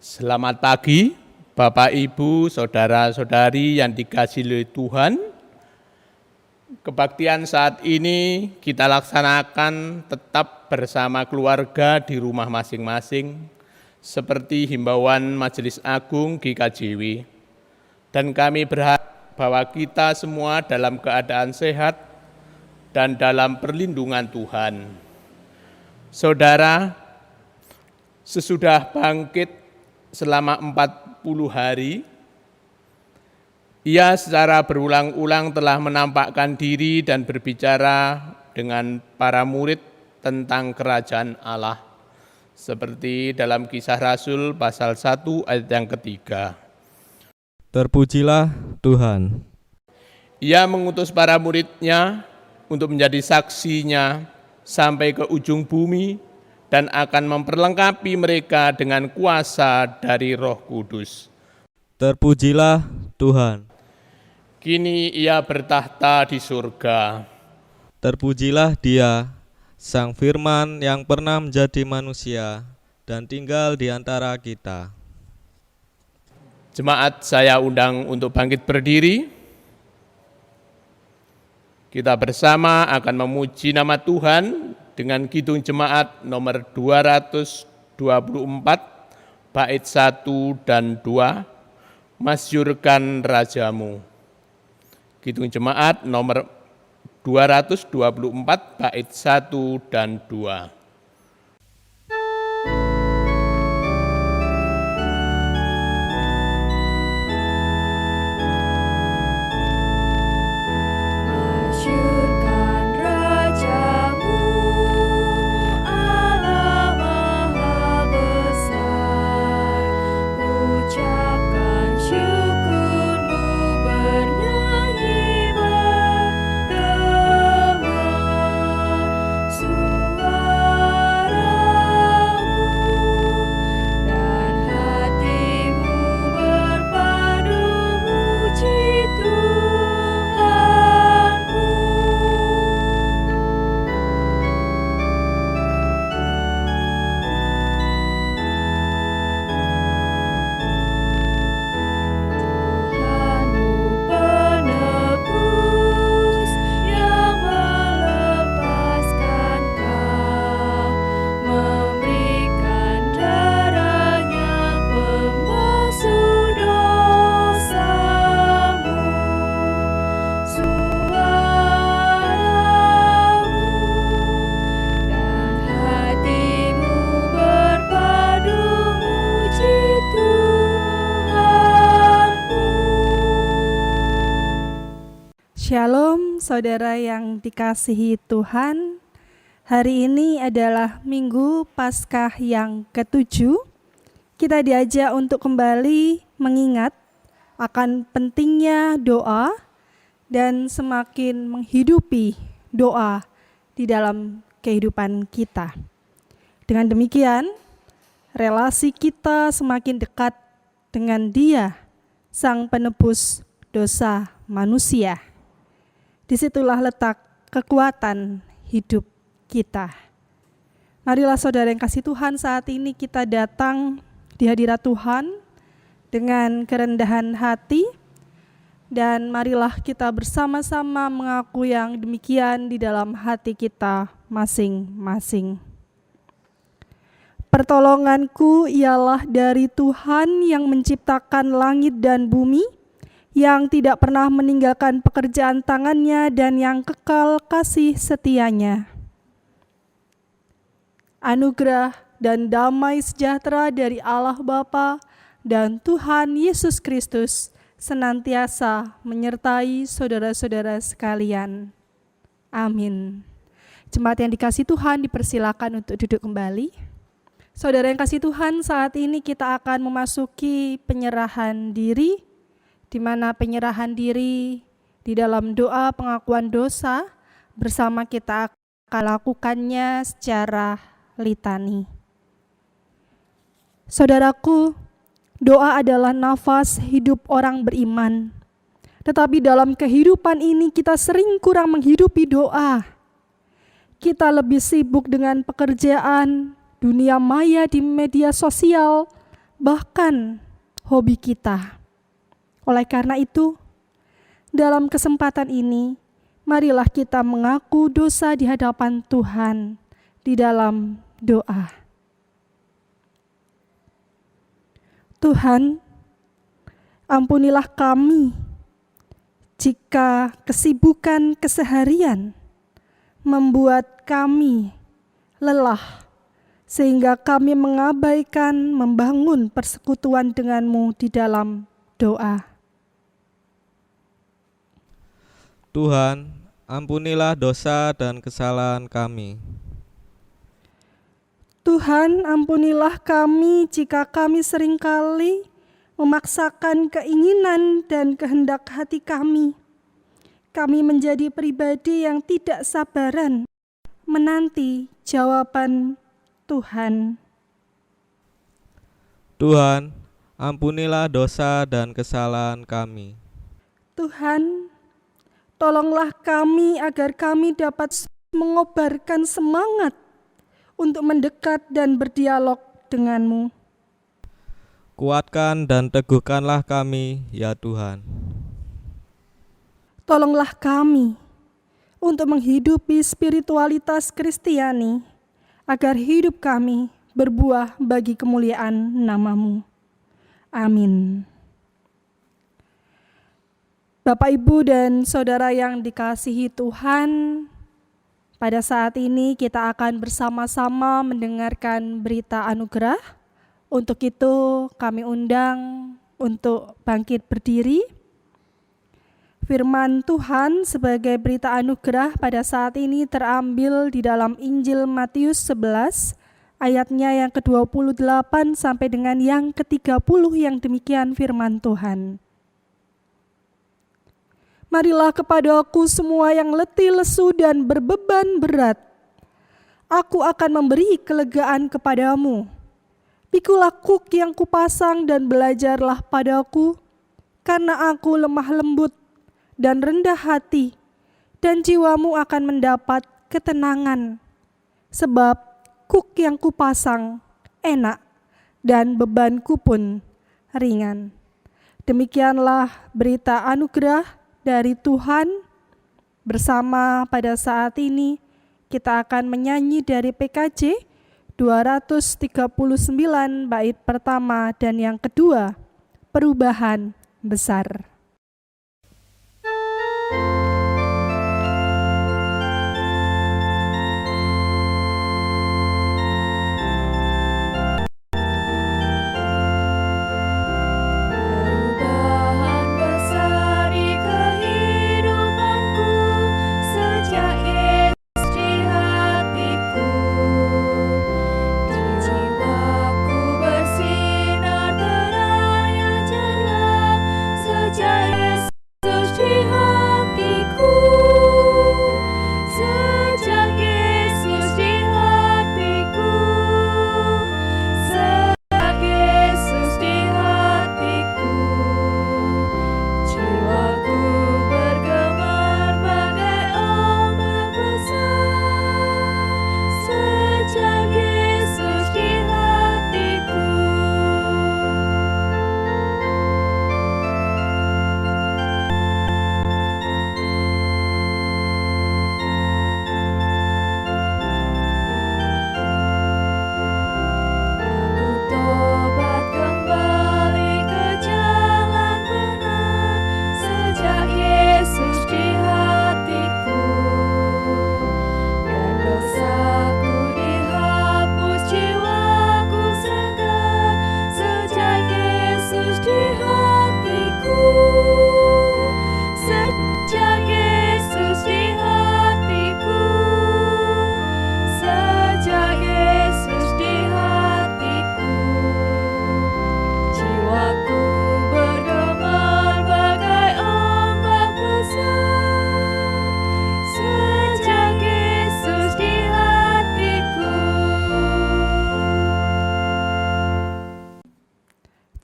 Selamat pagi, Bapak, Ibu, Saudara-saudari yang dikasihi oleh Tuhan. Kebaktian saat ini kita laksanakan tetap bersama keluarga di rumah masing-masing, seperti himbauan Majelis Agung GKJW. Dan kami berharap bahwa kita semua dalam keadaan sehat dan dalam perlindungan Tuhan. Saudara, sesudah bangkit selama 40 hari, ia secara berulang-ulang telah menampakkan diri dan berbicara dengan para murid tentang kerajaan Allah, seperti dalam Kisah Rasul pasal 1 ayat yang ketiga. Terpujilah Tuhan. Ia mengutus para muridnya untuk menjadi saksinya sampai ke ujung bumi, dan akan memperlengkapi mereka dengan kuasa dari Roh Kudus. Terpujilah Tuhan. Kini ia bertahta di surga. Terpujilah Dia, Sang Firman yang pernah menjadi manusia dan tinggal di antara kita. Jemaat, saya undang untuk bangkit berdiri. Kita bersama akan memuji nama Tuhan dengan kidung jemaat nomor 224, bait 1 dan 2, Masyurkan Rajamu. Kidung jemaat nomor 224, bait 1 dan 2. Shalom saudara yang dikasihi Tuhan. Hari ini adalah Minggu Paskah yang ke-7. Kita diajak untuk kembali mengingat akan pentingnya doa dan semakin menghidupi doa di dalam kehidupan kita. Dengan demikian, relasi kita semakin dekat dengan Dia, Sang Penebus dosa manusia. Disitulah letak kekuatan hidup kita. Marilah saudara yang kasih Tuhan, saat ini kita datang di hadirat Tuhan dengan kerendahan hati, dan marilah kita bersama-sama mengaku yang demikian di dalam hati kita masing-masing. Pertolonganku ialah dari Tuhan yang menciptakan langit dan bumi, yang tidak pernah meninggalkan pekerjaan tangannya dan yang kekal kasih setianya. Anugerah dan damai sejahtera dari Allah Bapa dan Tuhan Yesus Kristus senantiasa menyertai saudara-saudara sekalian. Amin. Jemaat yang dikasihi Tuhan, dipersilakan untuk duduk kembali. Saudara yang kasih Tuhan, saat ini kita akan memasuki penyerahan diri, di mana penyerahan diri di dalam doa pengakuan dosa bersama kita akan lakukannya secara litani. Saudaraku, doa adalah nafas hidup orang beriman. Tetapi dalam kehidupan ini kita sering kurang menghidupi doa. Kita lebih sibuk dengan pekerjaan, dunia maya di media sosial, bahkan hobi kita. Oleh karena itu, dalam kesempatan ini, marilah kita mengaku dosa di hadapan Tuhan di dalam doa. Tuhan, ampunilah kami jika kesibukan keseharian membuat kami lelah, sehingga kami mengabaikan membangun persekutuan denganmu di dalam doa. Tuhan, ampunilah dosa dan kesalahan kami. Tuhan, ampunilah kami jika kami seringkali memaksakan keinginan dan kehendak hati kami. Kami menjadi pribadi yang tidak sabaran menanti jawaban Tuhan. Tuhan, ampunilah dosa dan kesalahan kami. Tuhan, tolonglah kami agar kami dapat mengobarkan semangat untuk mendekat dan berdialog denganmu. Kuatkan dan teguhkanlah kami, ya Tuhan. Tolonglah kami untuk menghidupi spiritualitas Kristiani, agar hidup kami berbuah bagi kemuliaan nama-Mu. Amin. Bapak, Ibu, dan Saudara yang dikasihi Tuhan, pada saat ini kita akan bersama-sama mendengarkan berita anugerah. Untuk itu kami undang untuk bangkit berdiri. Firman Tuhan sebagai berita anugerah pada saat ini terambil di dalam Injil Matius 11, ayatnya yang ke-28 sampai dengan yang ke-30, yang demikian firman Tuhan. Marilah kepadaku semua yang letih lesu dan berbeban berat. Aku akan memberi kelegaan kepadamu. Pikulah kuk yang kupasang dan belajarlah padaku, karena aku lemah lembut dan rendah hati, dan jiwamu akan mendapat ketenangan. Sebab kuk yang kupasang enak dan bebanku pun ringan. Demikianlah berita anugerah dari Tuhan. Bersama pada saat ini kita akan menyanyi dari PKJ 239 bait pertama dan yang kedua, perubahan besar.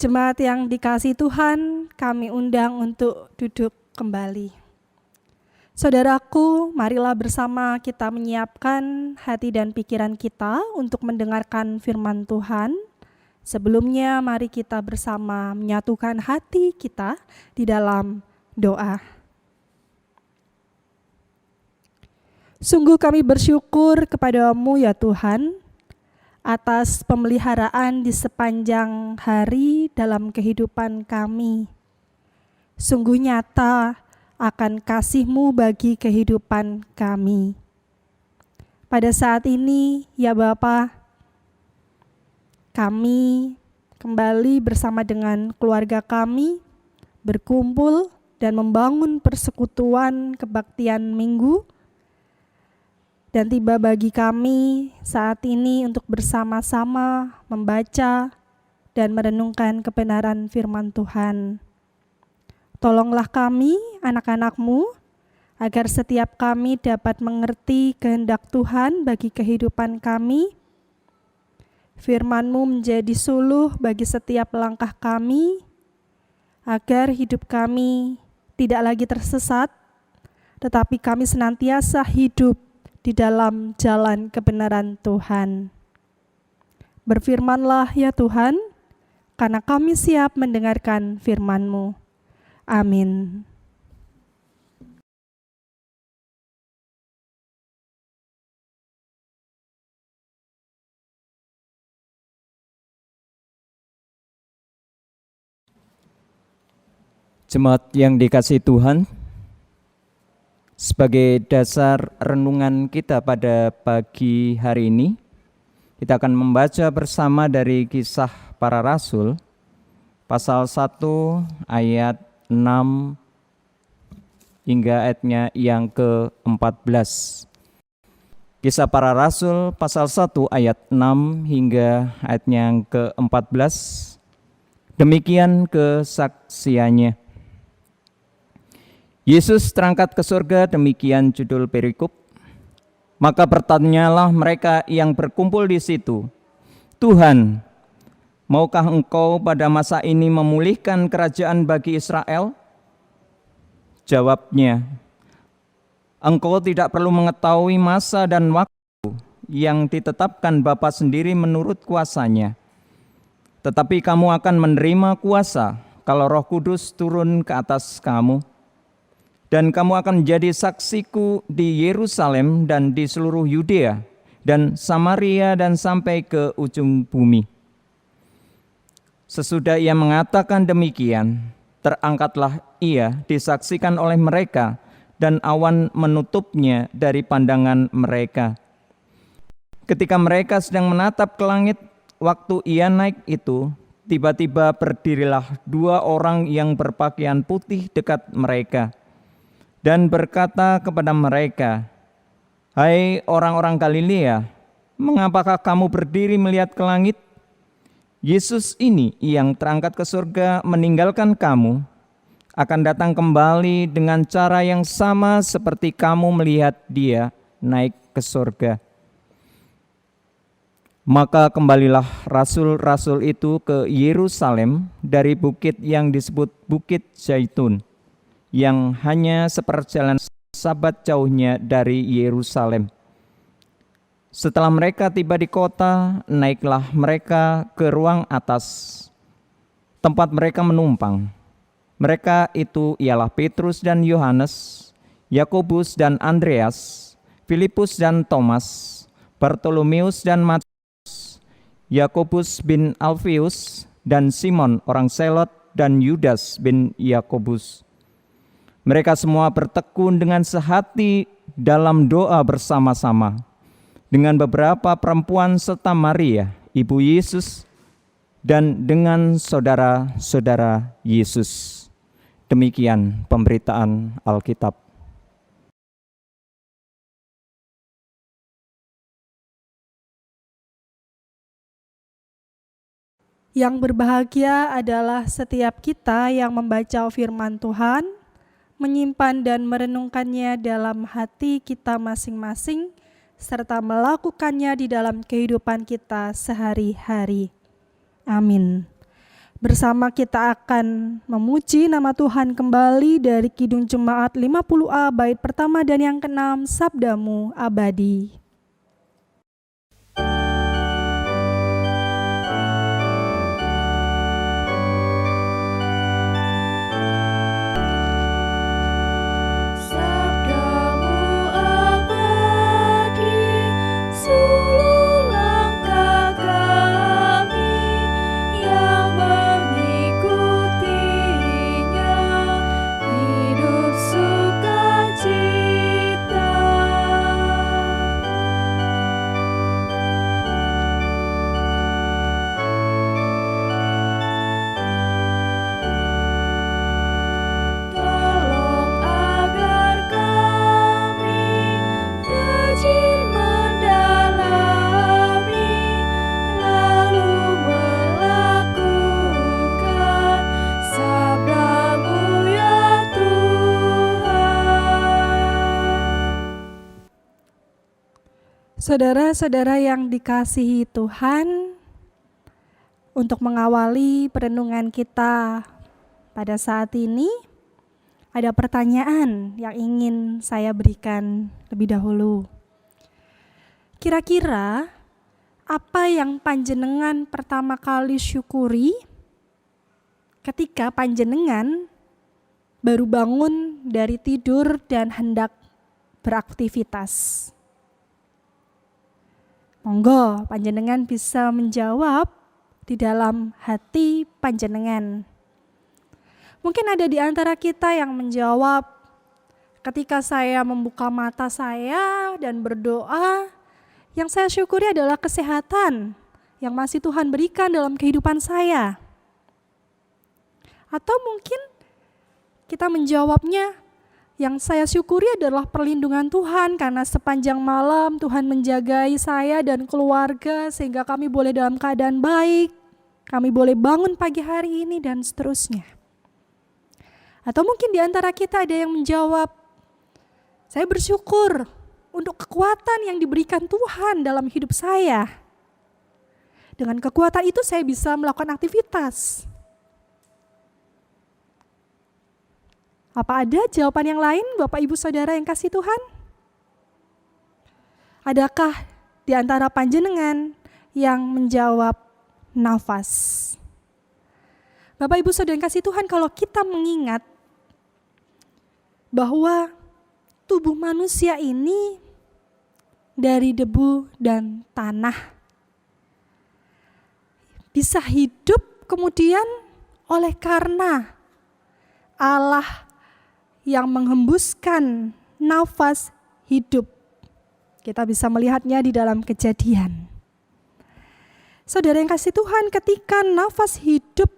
Jemaat yang dikasihi Tuhan, kami undang untuk duduk kembali. Saudaraku, marilah bersama kita menyiapkan hati dan pikiran kita untuk mendengarkan firman Tuhan Sebelumnya mari kita bersama menyatukan hati kita di dalam doa. Sungguh kami bersyukur kepada-Mu ya Tuhan, atas pemeliharaan di sepanjang hari dalam kehidupan kami. Sungguh nyata akan kasih-Mu bagi kehidupan kami. Pada saat ini ya Bapa, kami kembali bersama dengan keluarga kami berkumpul dan membangun persekutuan kebaktian minggu. Dan tiba bagi kami saat ini untuk bersama-sama membaca dan merenungkan kebenaran firman Tuhan. Tolonglah kami, anak-anak-Mu, agar setiap kami dapat mengerti kehendak Tuhan bagi kehidupan kami. Firman-Mu menjadi suluh bagi setiap langkah kami, agar hidup kami tidak lagi tersesat, tetapi kami senantiasa hidup di dalam jalan kebenaran Tuhan. Berfirmanlah ya Tuhan, karena kami siap mendengarkan firman-Mu. Amin. Jemaat yang dikasihi Tuhan, sebagai dasar renungan kita pada pagi hari ini, kita akan membaca bersama dari Kisah Para Rasul, pasal 1 ayat 6 hingga ayatnya yang ke-14. Kisah Para Rasul, pasal 1 ayat 6 hingga ayatnya yang ke-14. Demikian kesaksiannya. Yesus terangkat ke surga, demikian judul perikop. Maka bertanyalah mereka yang berkumpul di situ, Tuhan, maukah Engkau pada masa ini memulihkan kerajaan bagi Israel? Jawabnya, Engkau tidak perlu mengetahui masa dan waktu yang ditetapkan Bapa sendiri menurut kuasanya. Tetapi kamu akan menerima kuasa kalau Roh Kudus turun ke atas kamu. Dan kamu akan menjadi saksiku di Yerusalem dan di seluruh Yudea dan Samaria dan sampai ke ujung bumi. Sesudah ia mengatakan demikian, terangkatlah ia disaksikan oleh mereka dan awan menutupnya dari pandangan mereka. Ketika mereka sedang menatap ke langit, waktu ia naik itu, tiba-tiba berdirilah 2 orang yang berpakaian putih dekat mereka. Dan berkata kepada mereka, Hai orang-orang Galilea, mengapakah kamu berdiri melihat ke langit? Yesus ini yang terangkat ke surga meninggalkan kamu, akan datang kembali dengan cara yang sama seperti kamu melihat dia naik ke surga. Maka kembalilah rasul-rasul itu ke Yerusalem dari bukit yang disebut Bukit Zaitun, yang hanya seperjalanan sabat jauhnya dari Yerusalem. Setelah mereka tiba di kota, naiklah mereka ke ruang atas, tempat mereka menumpang. Mereka itu ialah Petrus dan Yohanes, Yakobus dan Andreas, Filipus dan Thomas, Bartolomeus dan Matius, Yakobus bin Alfius dan Simon orang Selot dan Yudas bin Yakobus. Mereka semua bertekun dengan sehati dalam doa bersama-sama dengan beberapa perempuan serta Maria, ibu Yesus, dan dengan saudara-saudara Yesus. Demikian pemberitaan Alkitab. Yang berbahagia adalah setiap kita yang membaca firman Tuhan, menyimpan dan merenungkannya dalam hati kita masing-masing, serta melakukannya di dalam kehidupan kita sehari-hari. Amin. Bersama kita akan memuji nama Tuhan kembali dari Kidung Jemaat 50A bait pertama dan yang ke-6, Sabdamu Abadi. Saudara-saudara yang dikasihi Tuhan, untuk mengawali perenungan kita pada saat ini, ada pertanyaan yang ingin saya berikan lebih dahulu. Kira-kira apa yang panjenengan pertama kali syukuri ketika panjenengan baru bangun dari tidur dan hendak beraktivitas? Monggo panjenengan bisa menjawab di dalam hati panjenengan. Mungkin ada di antara kita yang menjawab, ketika saya membuka mata saya dan berdoa, yang saya syukuri adalah kesehatan yang masih Tuhan berikan dalam kehidupan saya. Atau mungkin kita menjawabnya, yang saya syukuri adalah perlindungan Tuhan karena sepanjang malam Tuhan menjagai saya dan keluarga sehingga kami boleh dalam keadaan baik, kami boleh bangun pagi hari ini dan seterusnya. Atau mungkin di antara kita ada yang menjawab, saya bersyukur untuk kekuatan yang diberikan Tuhan dalam hidup saya. Dengan kekuatan itu saya bisa melakukan aktivitas. Apa ada jawaban yang lain, Bapak Ibu Saudara yang kasih Tuhan? Adakah di antara panjenengan yang menjawab nafas? Bapak Ibu Saudara yang kasih Tuhan, kalau kita mengingat bahwa tubuh manusia ini dari debu dan tanah, bisa hidup kemudian oleh karena Allah yang menghembuskan nafas hidup. Kita bisa melihatnya di dalam Kejadian. Saudara yang kasih Tuhan, ketika nafas hidup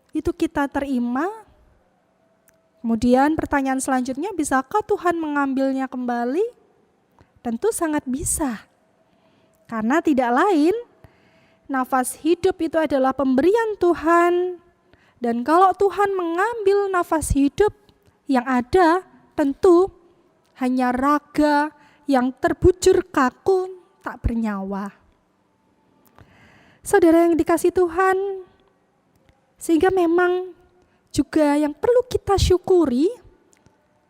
itu kita terima, kemudian pertanyaan selanjutnya, bisakah Tuhan mengambilnya kembali? Tentu sangat bisa. Karena tidak lain, nafas hidup itu adalah pemberian Tuhan. Dan kalau Tuhan mengambil nafas hidup, yang ada tentu hanya raga yang terbujur kaku tak bernyawa. Saudara yang dikasih Tuhan, sehingga memang juga yang perlu kita syukuri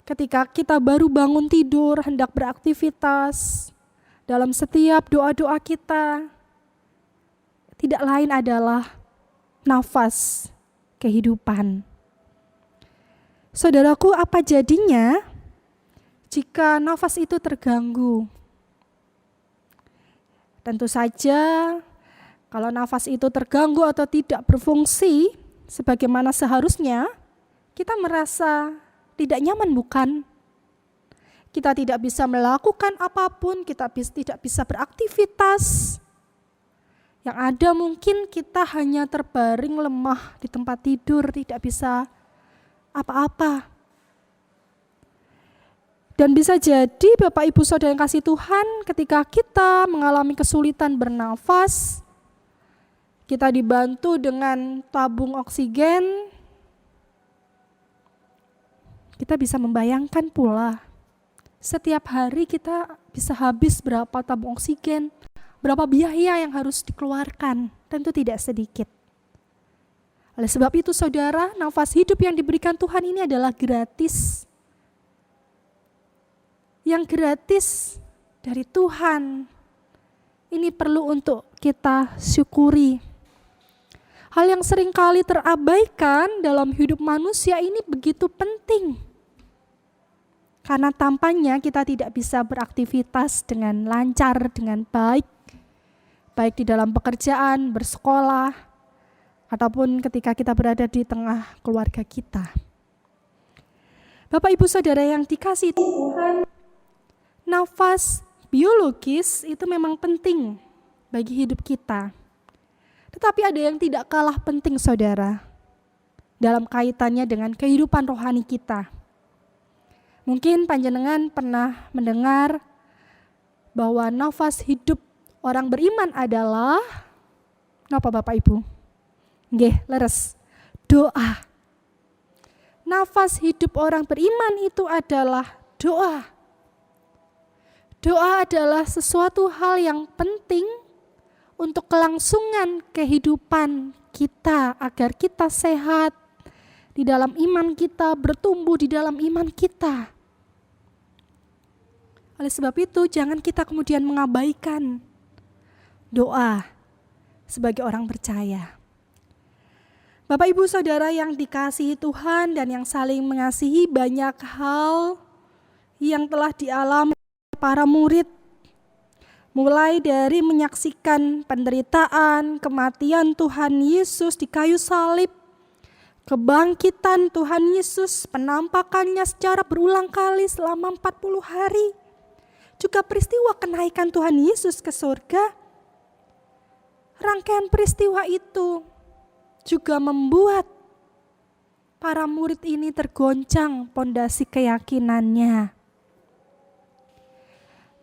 ketika kita baru bangun tidur, hendak beraktivitas, dalam setiap doa-doa kita, tidak lain adalah nafas kehidupan. Saudaraku, apa jadinya jika nafas itu terganggu? Tentu saja kalau nafas itu terganggu atau tidak berfungsi sebagaimana seharusnya, kita merasa tidak nyaman, bukan? Kita tidak bisa melakukan apapun, kita tidak bisa beraktivitas. Yang ada mungkin kita hanya terbaring lemah di tempat tidur, tidak bisa apa-apa. Dan bisa jadi Bapak Ibu Saudara yang kasih Tuhan, ketika kita mengalami kesulitan bernafas, kita dibantu dengan tabung oksigen, kita bisa membayangkan pula setiap hari kita bisa habis berapa tabung oksigen, berapa biaya yang harus dikeluarkan, tentu tidak sedikit. Oleh sebab itu saudara, nafas hidup yang diberikan Tuhan ini adalah gratis. Yang gratis dari Tuhan, ini perlu untuk kita syukuri. Hal yang seringkali terabaikan dalam hidup manusia ini begitu penting. Karena tampaknya kita tidak bisa beraktivitas dengan lancar, dengan baik di dalam pekerjaan, bersekolah, ataupun ketika kita berada di tengah keluarga kita. Bapak Ibu Saudara yang dikasihi Tuhan, nafas biologis itu memang penting bagi hidup kita. Tetapi ada yang tidak kalah penting saudara, dalam kaitannya dengan kehidupan rohani kita. Mungkin panjenengan pernah mendengar bahwa nafas hidup orang beriman adalah, apa Bapak Ibu? Nggih, leres. Doa. Nafas hidup orang beriman itu adalah doa. Doa adalah sesuatu hal yang penting untuk kelangsungan kehidupan kita, agar kita sehat di dalam iman kita, bertumbuh di dalam iman kita. Oleh sebab itu, jangan kita kemudian mengabaikan doa sebagai orang percaya. Bapak, Ibu, Saudara yang dikasihi Tuhan dan yang saling mengasihi, banyak hal yang telah dialami para murid, mulai dari menyaksikan penderitaan, kematian Tuhan Yesus di kayu salib, kebangkitan Tuhan Yesus, penampakannya secara berulang kali selama 40 hari, juga peristiwa kenaikan Tuhan Yesus ke surga. Rangkaian peristiwa itu juga membuat para murid ini tergoncang pondasi keyakinannya.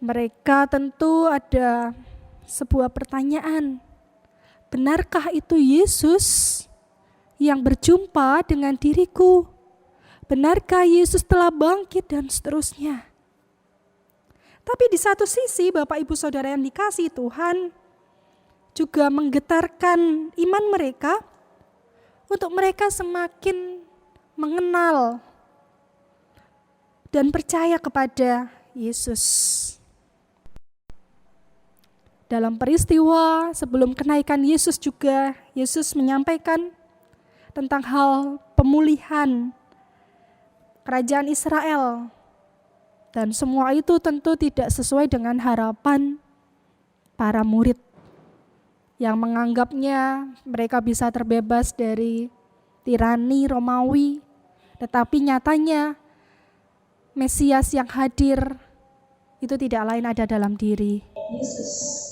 Mereka tentu ada sebuah pertanyaan, benarkah itu Yesus yang berjumpa dengan diriku? Benarkah Yesus telah bangkit dan seterusnya? Tapi di satu sisi, Bapak, Ibu, Saudara yang dikasihi Tuhan, juga menggetarkan iman mereka untuk mereka semakin mengenal dan percaya kepada Yesus. Dalam peristiwa sebelum kenaikan Yesus juga, Yesus menyampaikan tentang hal pemulihan kerajaan Israel. Dan semua itu tentu tidak sesuai dengan harapan para murid yang menganggapnya mereka bisa terbebas dari tirani Romawi. Tetapi nyatanya Mesias yang hadir itu tidak lain ada dalam diri Yesus.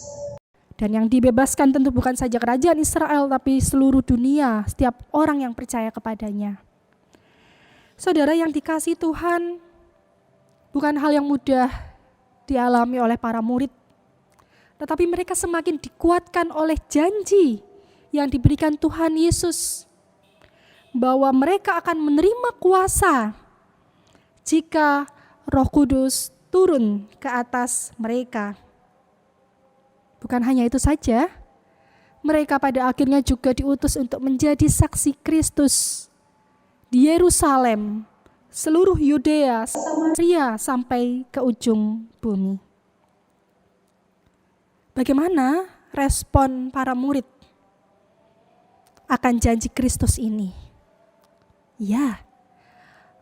Dan yang dibebaskan tentu bukan saja kerajaan Israel, tapi seluruh dunia, setiap orang yang percaya kepadanya. Saudara yang dikasihi Tuhan, bukan hal yang mudah dialami oleh para murid, tetapi mereka semakin dikuatkan oleh janji yang diberikan Tuhan Yesus, bahwa mereka akan menerima kuasa jika Roh Kudus turun ke atas mereka. Bukan hanya itu saja, mereka pada akhirnya juga diutus untuk menjadi saksi Kristus di Yerusalem, seluruh Yudea, Samaria, sampai ke ujung bumi. Bagaimana respon para murid akan janji Kristus ini? Ya,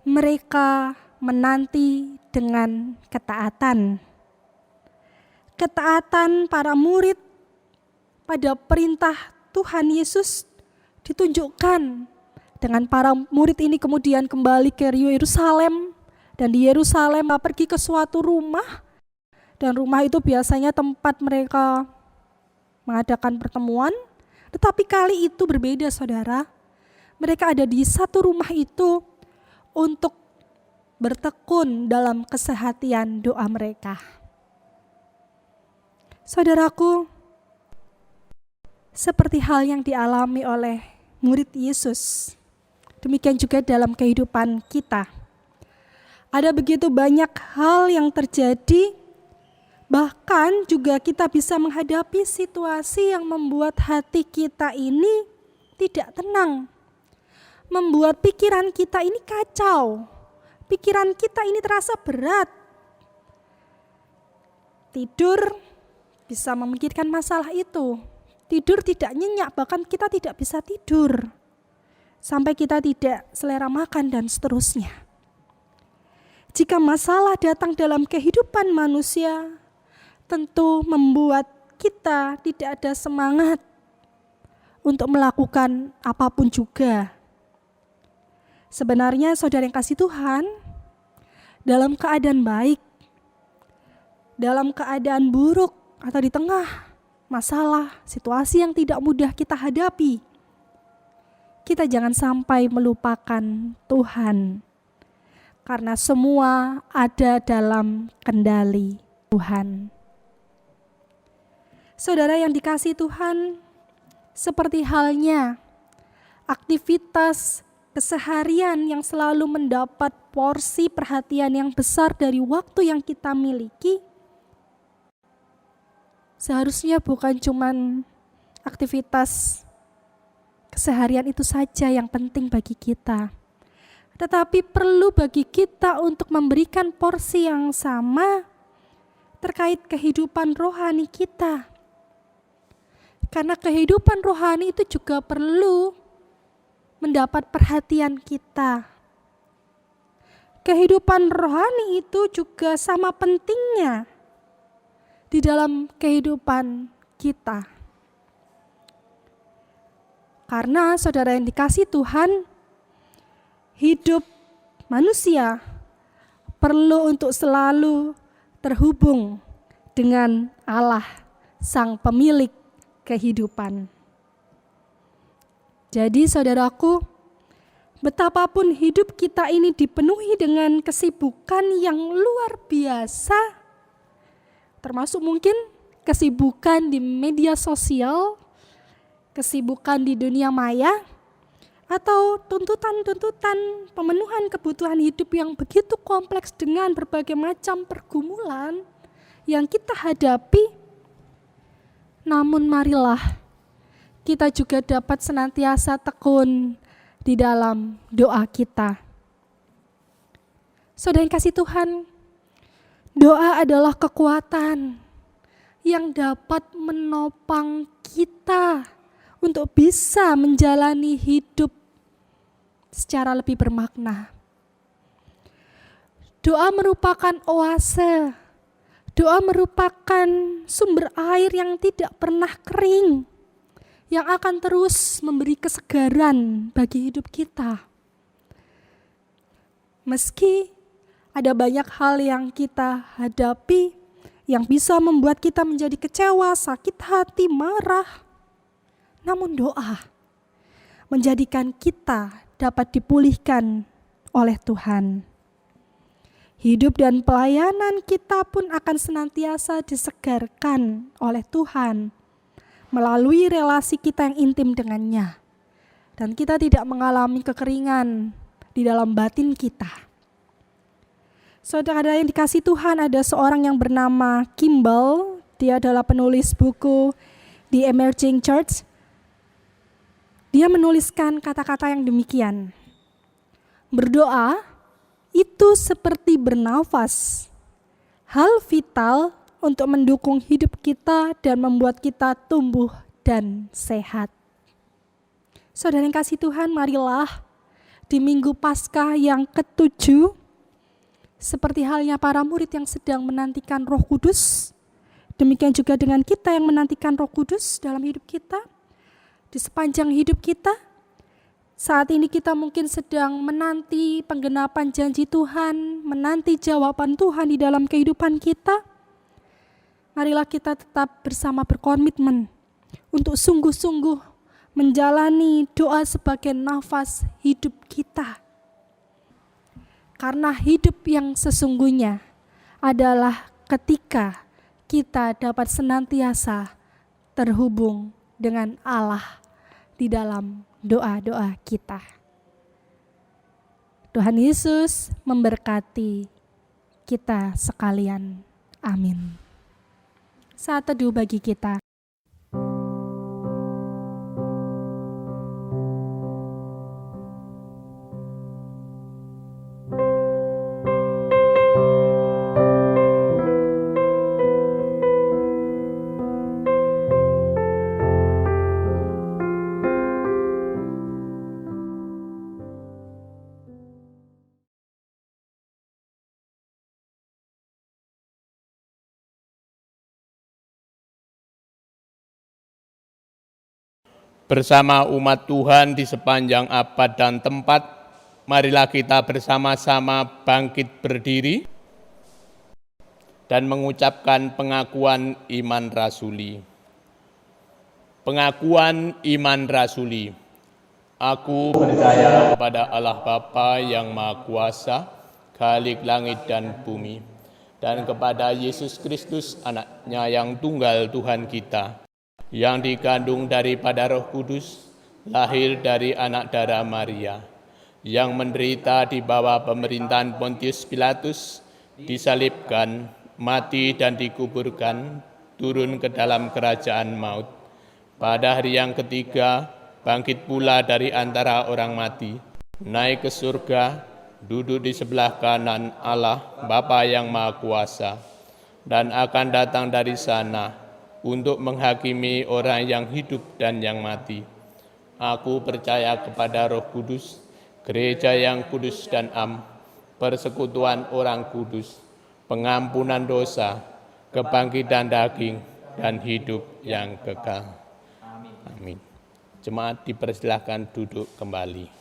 mereka menanti dengan ketaatan. Ketaatan para murid pada perintah Tuhan Yesus ditunjukkan dengan para murid ini kemudian kembali ke Yerusalem, dan di Yerusalem pergi ke suatu rumah, dan rumah itu biasanya tempat mereka mengadakan pertemuan, tetapi kali itu berbeda, saudara. Mereka ada di satu rumah itu untuk bertekun dalam kesehatian doa mereka. Saudaraku, seperti hal yang dialami oleh murid Yesus, demikian juga dalam kehidupan kita. Ada begitu banyak hal yang terjadi, bahkan juga kita bisa menghadapi situasi yang membuat hati kita ini tidak tenang, membuat pikiran kita ini kacau, pikiran kita ini terasa berat. Tidur bisa memikirkan masalah itu, tidur tidak nyenyak, bahkan kita tidak bisa tidur, sampai kita tidak selera makan dan seterusnya. Jika masalah datang dalam kehidupan manusia, tentu membuat kita tidak ada semangat untuk melakukan apapun juga. Sebenarnya saudara yang kasih Tuhan, dalam keadaan baik, dalam keadaan buruk, atau di tengah masalah, situasi yang tidak mudah kita hadapi, kita jangan sampai melupakan Tuhan, karena semua ada dalam kendali Tuhan. Saudara yang dikasihi Tuhan, seperti halnya aktivitas keseharian yang selalu mendapat porsi perhatian yang besar dari waktu yang kita miliki, seharusnya bukan cuman aktivitas keseharian itu saja yang penting bagi kita, tetapi perlu bagi kita untuk memberikan porsi yang sama terkait kehidupan rohani kita. Karena kehidupan rohani itu juga perlu mendapat perhatian kita. Kehidupan rohani itu juga sama pentingnya di dalam kehidupan kita. Karena saudara yang dikasihi Tuhan, hidup manusia perlu untuk selalu terhubung dengan Allah, Sang Pemilik kehidupan. Jadi saudaraku, betapapun hidup kita ini dipenuhi dengan kesibukan yang luar biasa, termasuk mungkin kesibukan di media sosial, kesibukan di dunia maya, atau tuntutan-tuntutan pemenuhan kebutuhan hidup yang begitu kompleks dengan berbagai macam pergumulan yang kita hadapi. Namun marilah kita juga dapat senantiasa tekun di dalam doa kita. Saudara yang kasih Tuhan, doa adalah kekuatan yang dapat menopang kita untuk bisa menjalani hidup secara lebih bermakna. Doa merupakan oase. Doa merupakan sumber air yang tidak pernah kering, yang akan terus memberi kesegaran bagi hidup kita. Meski ada banyak hal yang kita hadapi yang bisa membuat kita menjadi kecewa, sakit hati, marah, namun doa menjadikan kita dapat dipulihkan oleh Tuhan. Hidup dan pelayanan kita pun akan senantiasa disegarkan oleh Tuhan melalui relasi kita yang intim dengannya. Dan kita tidak mengalami kekeringan di dalam batin kita. Saudara yang dikasihi Tuhan, ada seorang yang bernama Kimball. Dia adalah penulis buku The Emerging Church. Dia menuliskan kata-kata yang demikian. Berdoa itu seperti bernafas, hal vital untuk mendukung hidup kita dan membuat kita tumbuh dan sehat. Saudara yang kasih Tuhan, marilah di Minggu Paskah yang ke-7, seperti halnya para murid yang sedang menantikan Roh Kudus, demikian juga dengan kita yang menantikan Roh Kudus dalam hidup kita, di sepanjang hidup kita. Saat ini kita mungkin sedang menanti penggenapan janji Tuhan, menanti jawaban Tuhan di dalam kehidupan kita. Marilah kita tetap bersama berkomitmen untuk sungguh-sungguh menjalani doa sebagai nafas hidup kita. Karena hidup yang sesungguhnya adalah ketika kita dapat senantiasa terhubung dengan Allah di dalam doa-doa kita. Tuhan Yesus memberkati kita sekalian. Amin. Saat teduh bagi kita. Bersama umat Tuhan di sepanjang abad dan tempat, marilah kita bersama-sama bangkit berdiri dan mengucapkan pengakuan iman rasuli. Pengakuan iman rasuli. Aku percaya kepada Allah Bapa yang Maha Kuasa, Khalik langit dan bumi, dan kepada Yesus Kristus, Anaknya yang tunggal Tuhan kita, yang dikandung daripada Roh Kudus, lahir dari anak darah Maria, yang menderita di bawah pemerintahan Pontius Pilatus, disalibkan, mati dan dikuburkan, turun ke dalam kerajaan maut. Pada hari yang ketiga, bangkit pula dari antara orang mati, naik ke surga, duduk di sebelah kanan Allah Bapa yang Maha Kuasa, dan akan datang dari sana untuk menghakimi orang yang hidup dan yang mati. Aku percaya kepada Roh Kudus, gereja yang kudus dan am, persekutuan orang kudus, pengampunan dosa, kebangkitan daging, dan hidup yang kekal. Amin. Jemaat dipersilahkan duduk kembali.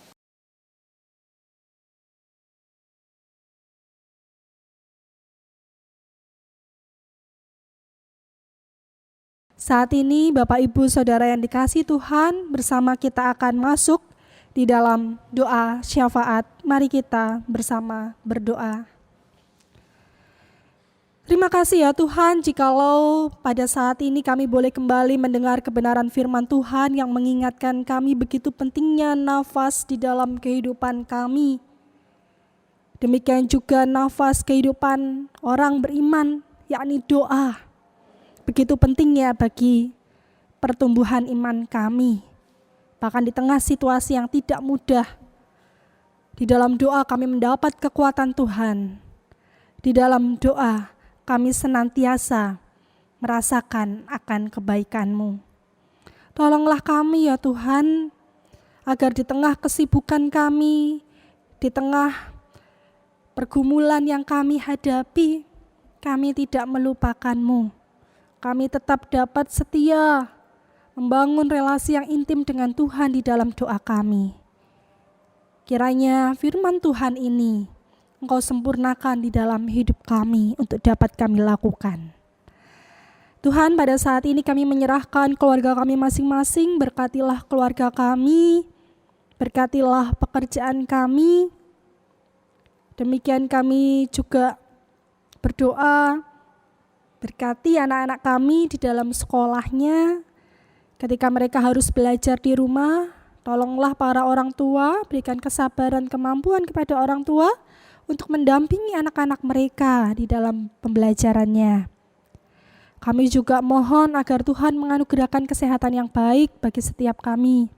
Saat ini Bapak Ibu Saudara yang dikasihi Tuhan, bersama kita akan masuk di dalam doa syafaat. Mari kita bersama berdoa. Terima kasih ya Tuhan, jikalau pada saat ini kami boleh kembali mendengar kebenaran firman Tuhan yang mengingatkan kami begitu pentingnya nafas di dalam kehidupan kami. Demikian juga nafas kehidupan orang beriman, yakni doa. Begitu pentingnya bagi pertumbuhan iman kami. Bahkan di tengah situasi yang tidak mudah, di dalam doa kami mendapat kekuatan Tuhan. Di dalam doa kami senantiasa merasakan akan kebaikan-Mu. Tolonglah kami ya Tuhan, agar di tengah kesibukan kami, di tengah pergumulan yang kami hadapi, kami tidak melupakan-Mu. Kami tetap dapat setia membangun relasi yang intim dengan Tuhan di dalam doa kami. Kiranya firman Tuhan ini Engkau sempurnakan di dalam hidup kami untuk dapat kami lakukan. Tuhan, pada saat ini kami menyerahkan keluarga kami masing-masing, berkatilah keluarga kami, berkatilah pekerjaan kami. Demikian kami juga berdoa, berkati anak-anak kami di dalam sekolahnya, ketika mereka harus belajar di rumah. Tolonglah para orang tua, berikan kesabaran, kemampuan kepada orang tua untuk mendampingi anak-anak mereka di dalam pembelajarannya. Kami juga mohon agar Tuhan menganugerahkan kesehatan yang baik bagi setiap kami.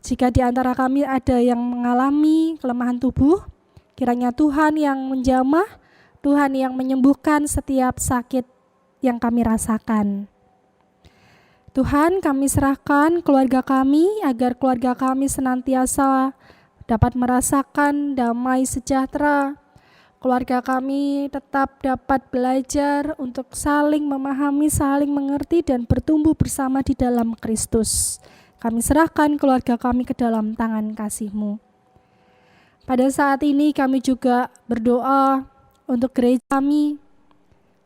Jika di antara kami ada yang mengalami kelemahan tubuh, kiranya Tuhan yang menjamah, Tuhan yang menyembuhkan setiap sakit yang kami rasakan. Tuhan, kami serahkan keluarga kami agar keluarga kami senantiasa dapat merasakan damai sejahtera. Keluarga kami tetap dapat belajar untuk saling memahami, saling mengerti, dan bertumbuh bersama di dalam Kristus. Kami serahkan keluarga kami ke dalam tangan kasih-Mu. Pada saat ini kami juga berdoa untuk gereja kami,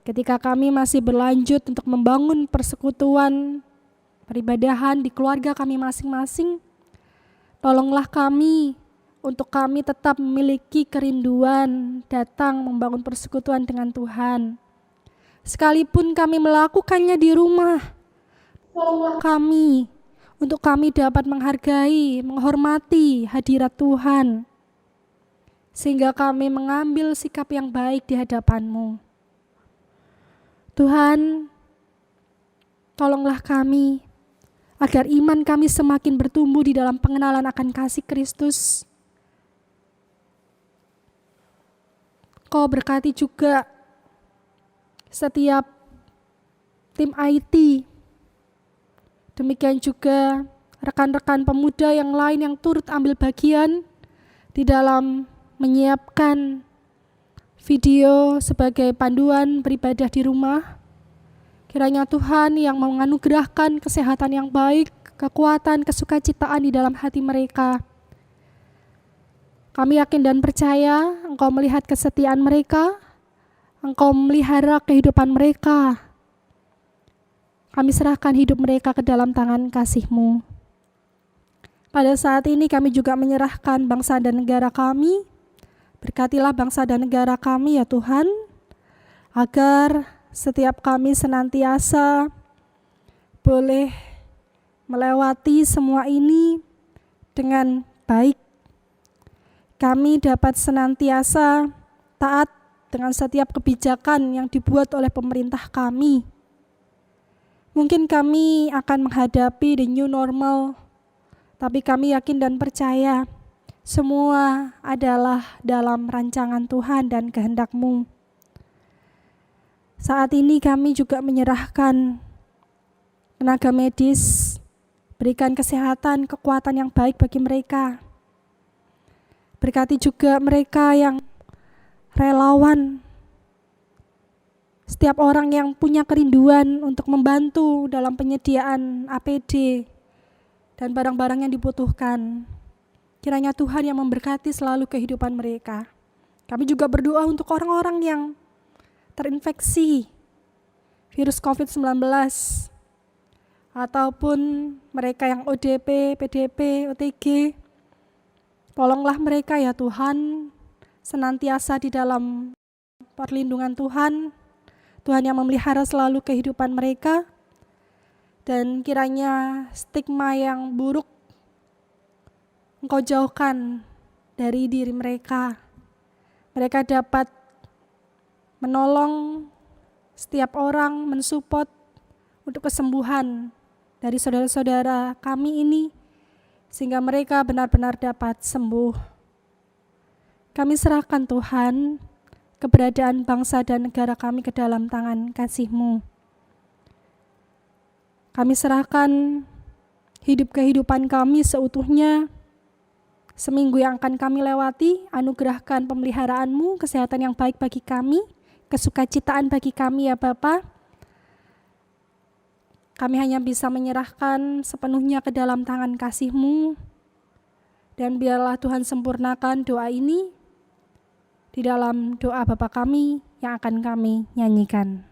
ketika kami masih berlanjut untuk membangun persekutuan, peribadahan di keluarga kami masing-masing. Tolonglah kami untuk kami tetap memiliki kerinduan datang membangun persekutuan dengan Tuhan. Sekalipun kami melakukannya di rumah, tolonglah kami untuk kami dapat menghargai, menghormati hadirat Tuhan, sehingga kami mengambil sikap yang baik di hadapan-Mu. Tuhan, tolonglah kami agar iman kami semakin bertumbuh di dalam pengenalan akan kasih Kristus. Kau berkati juga setiap tim IT, demikian juga rekan-rekan pemuda yang lain yang turut ambil bagian di dalam menyiapkan video sebagai panduan beribadah di rumah. Kiranya Tuhan yang menganugerahkan kesehatan yang baik, kekuatan, kesukacitaan di dalam hati mereka. Kami yakin dan percaya Engkau melihat kesetiaan mereka, Engkau memelihara kehidupan mereka. Kami serahkan hidup mereka ke dalam tangan kasih-Mu. Pada saat ini kami juga menyerahkan bangsa dan negara kami. Berkatilah bangsa dan negara kami ya Tuhan, agar setiap kami senantiasa boleh melewati semua ini dengan baik. Kami dapat senantiasa taat dengan setiap kebijakan yang dibuat oleh pemerintah kami. Mungkin kami akan menghadapi the new normal, tapi kami yakin dan percaya semua adalah dalam rancangan Tuhan dan kehendak-Mu. Saat ini kami juga menyerahkan tenaga medis, berikan kesehatan, kekuatan yang baik bagi mereka. Berkati juga mereka yang relawan, setiap orang yang punya kerinduan untuk membantu dalam penyediaan APD dan barang-barang yang dibutuhkan. Kiranya Tuhan yang memberkati selalu kehidupan mereka. Kami juga berdoa untuk orang-orang yang terinfeksi virus COVID-19 ataupun mereka yang ODP, PDP, OTG. Tolonglah mereka ya Tuhan, senantiasa di dalam perlindungan Tuhan. Tuhan yang memelihara selalu kehidupan mereka, dan kiranya stigma yang buruk Engkau jauhkan dari diri mereka. Mereka dapat menolong setiap orang, mensupport untuk kesembuhan dari saudara-saudara kami ini, sehingga mereka benar-benar dapat sembuh. Kami serahkan Tuhan keberadaan bangsa dan negara kami ke dalam tangan kasih-Mu. Kami serahkan kehidupan kami seutuhnya. Seminggu yang akan kami lewati, anugerahkan pemeliharaan-Mu, kesehatan yang baik bagi kami, kesukacitaan bagi kami ya Bapa. Kami hanya bisa menyerahkan sepenuhnya ke dalam tangan kasih-Mu, dan biarlah Tuhan sempurnakan doa ini di dalam doa Bapa kami yang akan kami nyanyikan.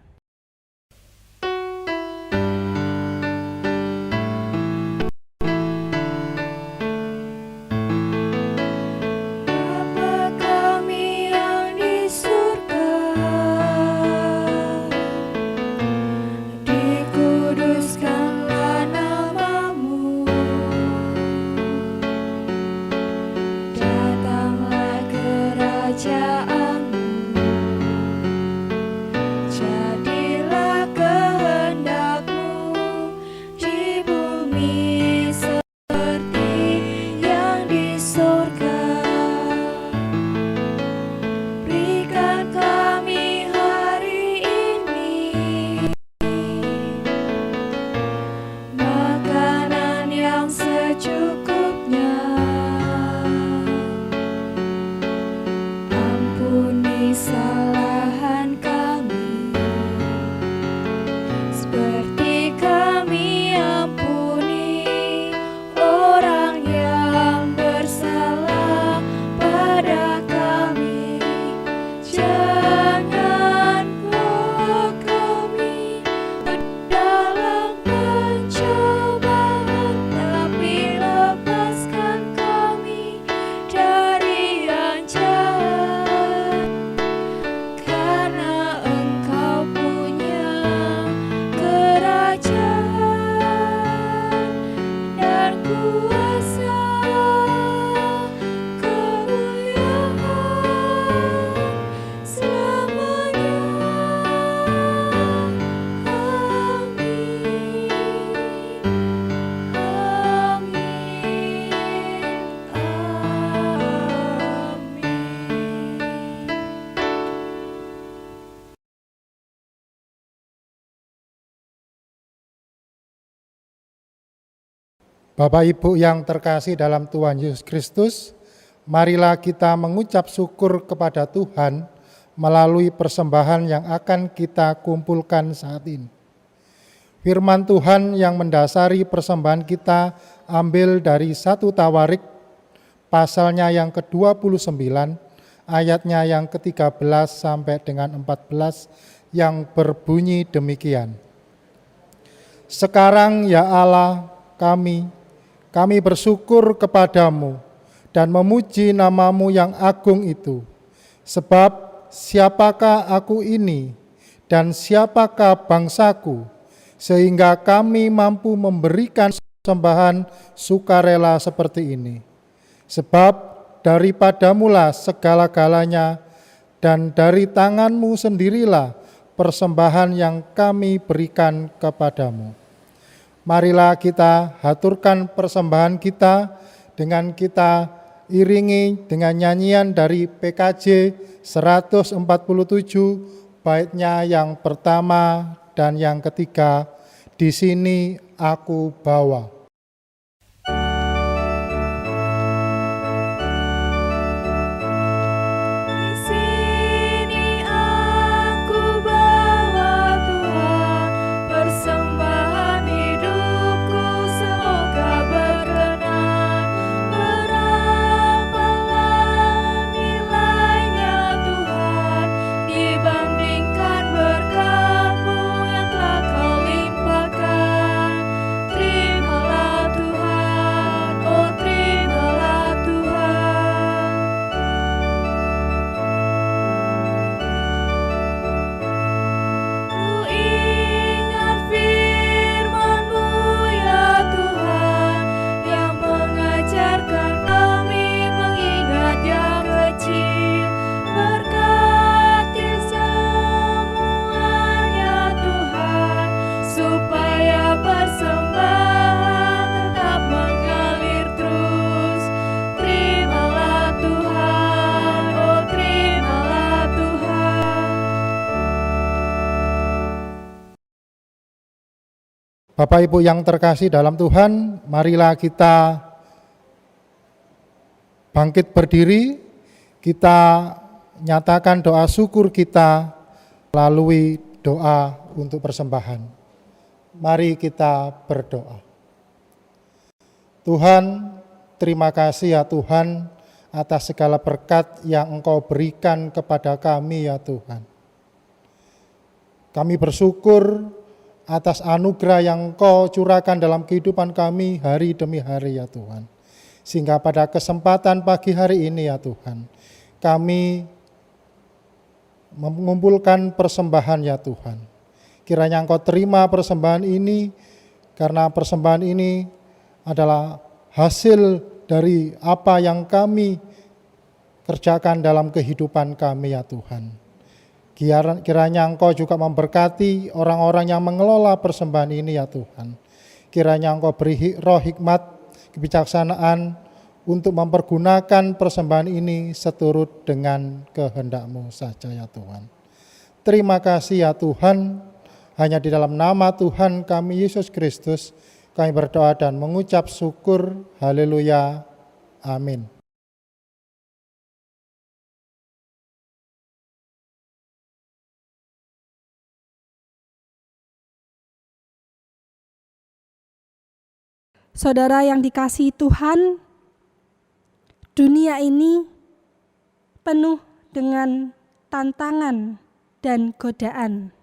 Bapak Ibu yang terkasih dalam Tuhan Yesus Kristus, marilah kita mengucap syukur kepada Tuhan melalui persembahan yang akan kita kumpulkan saat ini. Firman Tuhan yang mendasari persembahan kita ambil dari 1 Tawarik, pasalnya yang ke-29, ayatnya yang ke-13 sampai dengan 14, yang berbunyi demikian. Sekarang ya Allah kami bersyukur kepadamu dan memuji namamu yang agung itu. Sebab siapakah aku ini dan siapakah bangsaku, sehingga kami mampu memberikan sembahan sukarela seperti ini. Sebab daripadamulah segala-galanya, dan dari tanganmu sendirilah persembahan yang kami berikan kepadamu. Marilah kita haturkan persembahan kita dengan kita iringi dengan nyanyian dari PKJ 147 baitnya yang pertama dan yang ketiga, Di Sini Aku Bawa. Bapak Ibu yang terkasih dalam Tuhan, marilah kita bangkit berdiri, kita nyatakan doa syukur kita melalui doa untuk persembahan. Mari kita berdoa. Tuhan, terima kasih ya Tuhan atas segala berkat yang Engkau berikan kepada kami ya Tuhan. Kami bersyukur atas anugerah yang Engkau curahkan dalam kehidupan kami hari demi hari ya Tuhan. Sehingga pada kesempatan pagi hari ini ya Tuhan, kami mengumpulkan persembahan ya Tuhan. Kiranya Engkau terima persembahan ini, karena persembahan ini adalah hasil dari apa yang kami kerjakan dalam kehidupan kami ya Tuhan. Kiranya Engkau juga memberkati orang-orang yang mengelola persembahan ini ya Tuhan. Kiranya Engkau beri roh hikmat, kebijaksanaan untuk mempergunakan persembahan ini seturut dengan kehendak-Mu saja ya Tuhan. Terima kasih ya Tuhan, hanya di dalam nama Tuhan kami Yesus Kristus kami berdoa dan mengucap syukur. Haleluya. Amin. Saudara yang dikasihi Tuhan, dunia ini penuh dengan tantangan dan godaan.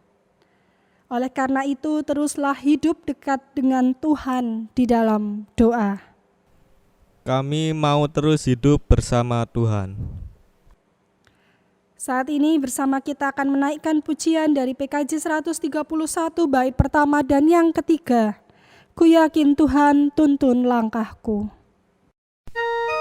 Oleh karena itu, teruslah hidup dekat dengan Tuhan di dalam doa. Kami mau terus hidup bersama Tuhan. Saat ini bersama kita akan menaikkan pujian dari PKJ 131 bait pertama dan yang ketiga. Ku yakin Tuhan tuntun langkahku. Bagiku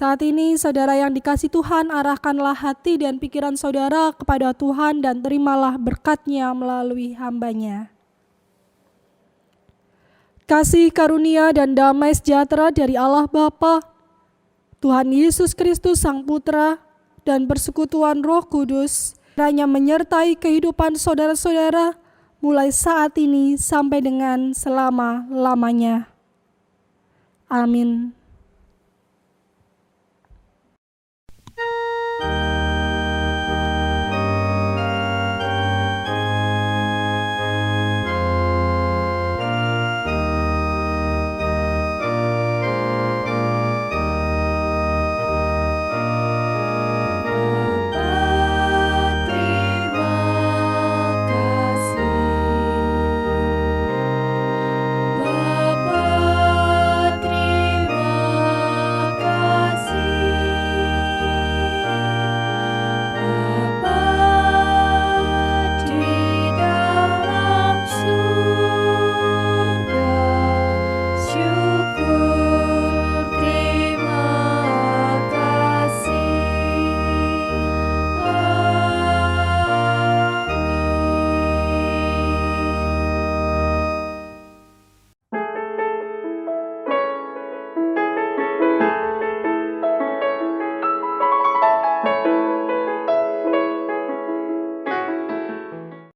Saat ini saudara yang dikasih Tuhan, arahkanlah hati dan pikiran saudara kepada Tuhan dan terimalah berkat-Nya melalui hamba-Nya. Kasih karunia dan damai sejahtera dari Allah Bapa, Tuhan Yesus Kristus Sang Putra, dan persekutuan Roh Kudus hanya menyertai kehidupan saudara-saudara mulai saat ini sampai dengan selama-lamanya. Amin.